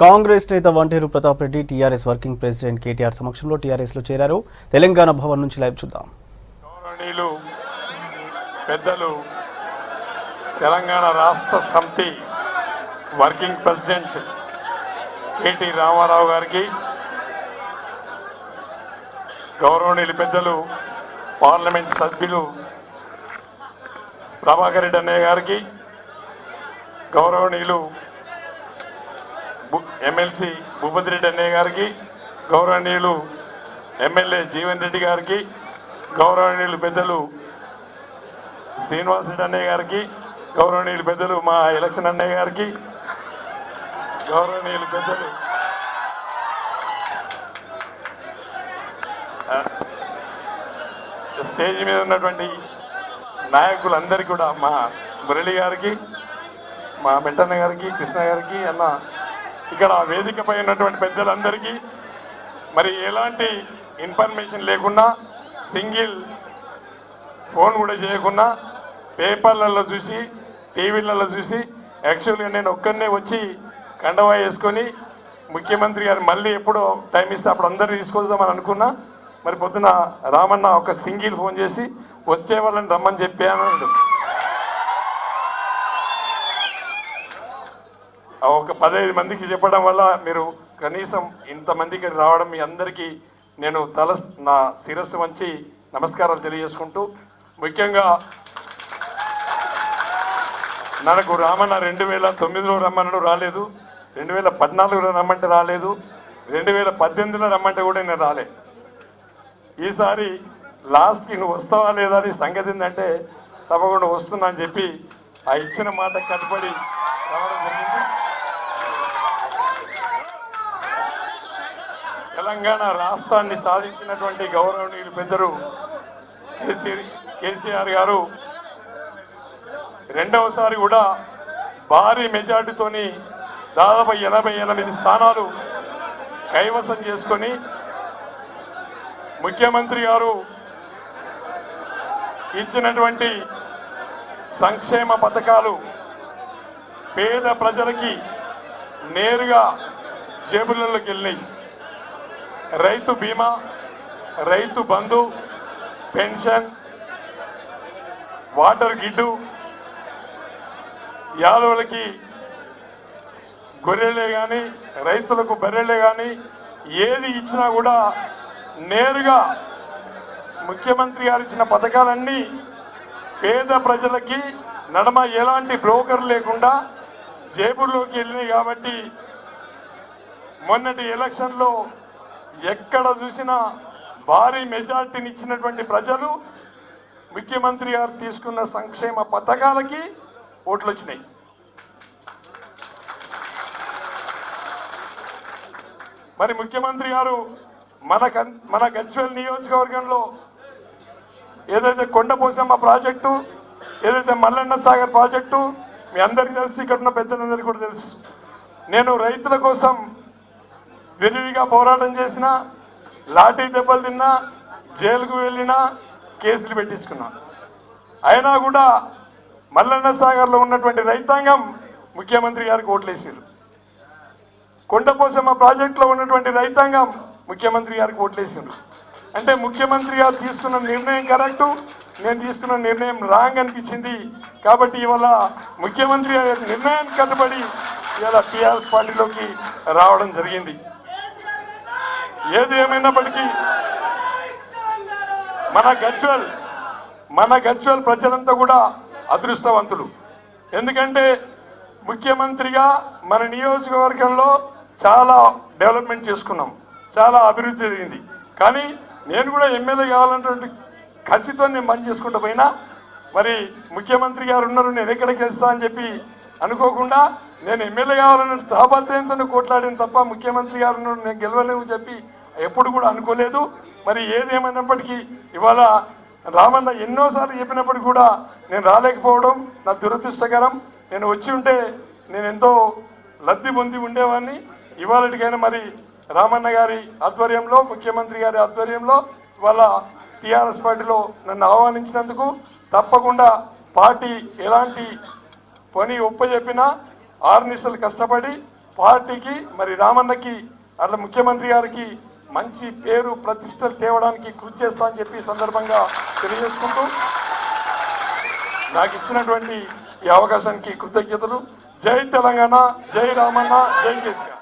కాంగ్రెస్ నేత Vanteru Pratap Reddy TRS working president KTR సమక్షంలో TRS లో చేరారు. తెలంగాణ భవన్ నుంచి లైవ్ చూద్దాం. గౌరవనీయులు పెద్దలు తెలంగాణ రాష్ట్ర సమితి వర్కింగ్ ప్రెసిడెంట్ కేటీ రామారావు గారికి, గౌరవనీయులు పెద్దలు పార్లమెంట్ సభ్యులు ప్రభాకర్ రెడ్డి అన్నయ్య గారికి, గౌరవనీయులు ఎమ్మెల్సీ భూపతి రెడ్డి అన్నయ్య గారికి, గౌరవనీయులు ఎమ్మెల్యే జీవన్ రెడ్డి గారికి, గౌరవనీయులు పెద్దలు శ్రీనివాస్ రెడ్డి అన్నయ్య గారికి, గౌరవనీయులు పెద్దలు మా ఎలక్షన్ అన్నయ్య గారికి, గౌరవనీయులు పెద్దలు స్టేజ్ మీద ఉన్నటువంటి నాయకులందరికీ కూడా, మా మురళి గారికి, మా వెంటన్న గారికి, కృష్ణ గారికి, అన్న ఇక్కడ వేదికపై ఉన్నటువంటి పెద్దలందరికీ మరి ఎలాంటి ఇన్ఫర్మేషన్ లేకుండా, సింగిల్ ఫోన్ కూడా చేయకుండా, పేపర్లలో చూసి, టీవీలలో చూసి, యాక్చువల్గా నేను ఒక్కరినే వచ్చి కండవా వేసుకొని ముఖ్యమంత్రి గారు మళ్ళీ ఎప్పుడో టైం ఇస్తే అప్పుడు అందరూ తీసుకొద్దామని అనుకున్నా. మరి పొద్దున రామన్న ఒక సింగిల్ ఫోన్ చేసి వచ్చే వాళ్ళని రమ్మని చెప్పాను. ఒక 15 మందికి చెప్పడం వల్ల మీరు కనీసం ఇంతమందికి రావడం మీ అందరికీ నేను నా శిరస్సు వంచి నమస్కారాలు తెలియజేసుకుంటూ, ముఖ్యంగా నాకు రామన్న 2009లో రమ్మన్నాడు, రాలేదు. 2014లో రమ్మంటే రాలేదు. 2018లో రమ్మంటే కూడా నేను రాలే. ఈసారి లాస్ట్కి నువ్వు వస్తావా లేదా అని సంగతి ఏంటంటే తప్పకుండా వస్తున్నా అని చెప్పి ఆ ఇచ్చిన మాట కట్టుబడి రావడం జరిగింది. తెలంగాణ రాష్ట్రాన్ని సాధించినటువంటి గౌరవనీయులు పెద్దలు కేసీఆర్ గారు రెండవసారి కూడా భారీ మెజార్టీతోని దాదాపు 88 స్థానాలు కైవసం చేసుకొని ముఖ్యమంత్రి గారు ఇచ్చినటువంటి సంక్షేమ పథకాలు పేద ప్రజలకి నేరుగా జేబులలోకి వెళ్ళినాయి. రైతు బీమా, రైతు బంధు, పెన్షన్, వాటర్ గిడ్డు, యాదవులకి గొర్రెలే కానీ, రైతులకు బర్రెలే కానీ ఏది ఇచ్చినా కూడా నేరుగా ముఖ్యమంత్రి గారు ఇచ్చిన పథకాలన్నీ పేద ప్రజలకి నడమ ఎలాంటి బ్రోకర్ లేకుండా జేబుల్లోకి వెళ్ళినాయి. కాబట్టి మొన్నటి ఎలక్షన్లో ఎక్కడ చూసినా భారీ మెజార్టీని ఇచ్చినటువంటి ప్రజలు ముఖ్యమంత్రి గారు తీసుకున్న సంక్షేమ పథకాలకి ఓట్లు వచ్చినాయి. మరి ముఖ్యమంత్రి గారు మన గజ్వేల్ నియోజకవర్గంలో ఏదైతే కొండపోసమ్మ ప్రాజెక్టు, ఏదైతే మల్లన్న సాగర్ ప్రాజెక్టు మీ అందరికీ తెలుసు, ఇక్కడ ఉన్న పెద్దలందరికీ కూడా తెలుసు. నేను రైతుల కోసం విరివిగా పోరాటం చేసిన, లాఠీ దెబ్బలు తిన్నా, జైలుకు వెళ్ళినా, కేసులు పెట్టించుకున్నా. అయినా కూడా మల్లన్న సాగర్లో ఉన్నటువంటి రైతాంగం ముఖ్యమంత్రి గారికి ఓట్లేసారు. కొండపోసమ్మ ప్రాజెక్టులో ఉన్నటువంటి రైతాంగం ముఖ్యమంత్రి గారికి ఓట్లేసారు. అంటే ముఖ్యమంత్రి గారు తీసుకున్న నిర్ణయం కరెక్టు, నేను తీసుకున్న నిర్ణయం రాంగ్ అనిపించింది. కాబట్టి ఇవాళ ముఖ్యమంత్రి గారి నిర్ణయానికి కట్టుబడి ఇవాళ టీఆర్ఎస్ పార్టీలోకి రావడం జరిగింది. ఏది ఏమైనప్పటికీ మన గజ్వేల్ ప్రజలంతా కూడా అదృష్టవంతులు. ఎందుకంటే ముఖ్యమంత్రిగా మన నియోజకవర్గంలో చాలా డెవలప్మెంట్ చేసుకున్నాం, చాలా అభివృద్ధి జరిగింది. కానీ నేను కూడా ఎమ్మెల్యే కావాలన్నటువంటి కసితో నేను పని చేసుకుంటూ పోయినా, మరి ముఖ్యమంత్రి గారు ఉన్నారు, నేను ఎక్కడికి వెళ్తా అని చెప్పి అనుకోకుండా నేను ఎమ్మెల్యే కావాలన్న తాపత్రయంతో కొట్లాడిన తప్ప ముఖ్యమంత్రి గారు ఉన్నారు, నేను గెలవలేము చెప్పి ఎప్పుడు కూడా అనుకోలేదు. మరి ఏదేమైనప్పటికీ ఇవాళ రామన్న ఎన్నోసార్లు చెప్పినప్పటికీ కూడా నేను రాలేకపోవడం నా దురదృష్టకరం. నేను వచ్చి ఉంటే నేను ఎంతో లబ్ధి పొంది ఉండేవాడిని. ఇవాళకైనా మరి రామన్న గారి ఆధ్వర్యంలో, ముఖ్యమంత్రి గారి ఆధ్వర్యంలో ఇవాళ టీఆర్ఎస్ పార్టీలో నన్ను ఆహ్వానించినందుకు తప్పకుండా పార్టీ ఎలాంటి పని ఒప్పజెప్పినా 6 నిమిషాలు కష్టపడి పార్టీకి మరి రామన్నకి అట్లా ముఖ్యమంత్రి గారికి మంచి పేరు ప్రతిష్టలు తేవడానికి కృషి చేస్తా అని చెప్పి ఈ సందర్భంగా తెలియజేసుకుంటూ నాకు ఇచ్చినటువంటి ఈ అవకాశానికి కృతజ్ఞతలు. జై తెలంగాణ, జై రామన్న, జై కేసీఆర్.